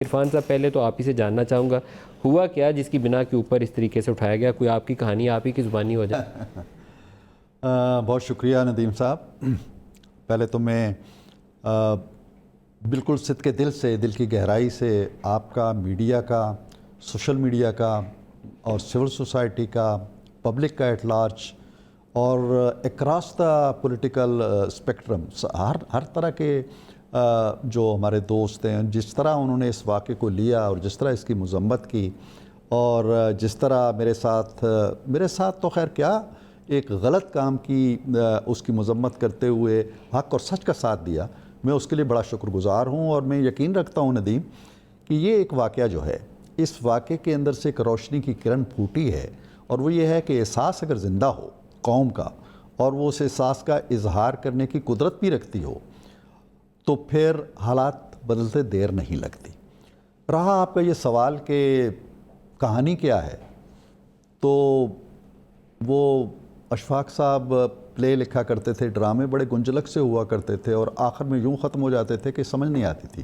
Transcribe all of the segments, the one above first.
عرفان صاحب، پہلے تو آپ ہی سے جاننا چاہوں گا ہوا کیا جس کی بنا کے اوپر اس طریقے سے اٹھایا گیا؟ کوئی آپ کی کہانی آپ ہی کی زبانی ہو جائے؟ بہت شکریہ ندیم صاحب۔ پہلے تو میں بالکل صدق دل سے، دل کی گہرائی سے آپ کا، میڈیا کا، سوشل میڈیا کا اور سول سوسائٹی کا، پبلک کا ایٹ لارج اور اکراس دا پولیٹیکل اسپیکٹرم، ہر طرح کے جو ہمارے دوست ہیں، جس طرح انہوں نے اس واقعے کو لیا اور جس طرح اس کی مذمت کی اور جس طرح میرے ساتھ تو خیر کیا، ایک غلط کام کی اس کی مذمت کرتے ہوئے حق اور سچ کا ساتھ دیا، میں اس کے لیے بڑا شکر گزار ہوں۔ اور میں یقین رکھتا ہوں ندیم کہ یہ ایک واقعہ جو ہے، اس واقعے کے اندر سے ایک روشنی کی کرن پھوٹی ہے، اور وہ یہ ہے کہ احساس اگر زندہ ہو قوم کا اور وہ اس احساس کا اظہار کرنے کی قدرت بھی رکھتی ہو تو پھر حالات بدلتے دیر نہیں لگتی۔ رہا آپ کا یہ سوال کہ کہانی کیا ہے، تو وہ اشفاق صاحب پلے لکھا کرتے تھے، ڈرامے بڑے گنجلک سے ہوا کرتے تھے اور آخر میں یوں ختم ہو جاتے تھے کہ سمجھ نہیں آتی تھی۔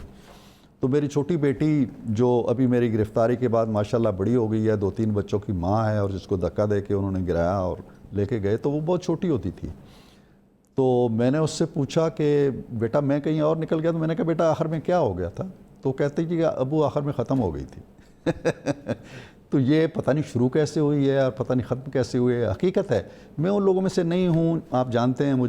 تو میری چھوٹی بیٹی جو ابھی میری گرفتاری کے بعد ماشاءاللہ بڑی ہو گئی ہے، 2-3 بچوں کی ماں ہے، اور جس کو دھکا دے کے انہوں نے گرایا اور لے کے گئے، تو وہ بہت چھوٹی ہوتی تھی۔ تو میں نے اس سے پوچھا کہ بیٹا میں کہیں اور نکل گیا، تو میں نے کہا بیٹا آخر میں کیا ہو گیا تھا؟ تو کہتے کہ ابو آخر میں ختم ہو گئی تھی۔ تو یہ پتہ نہیں شروع کیسے ہوئی ہے اور پتہ نہیں ختم کیسے ہوئی ہے، حقیقت ہے میں ان لوگوں میں سے نہیں ہوں، آپ جانتے ہیں مجھے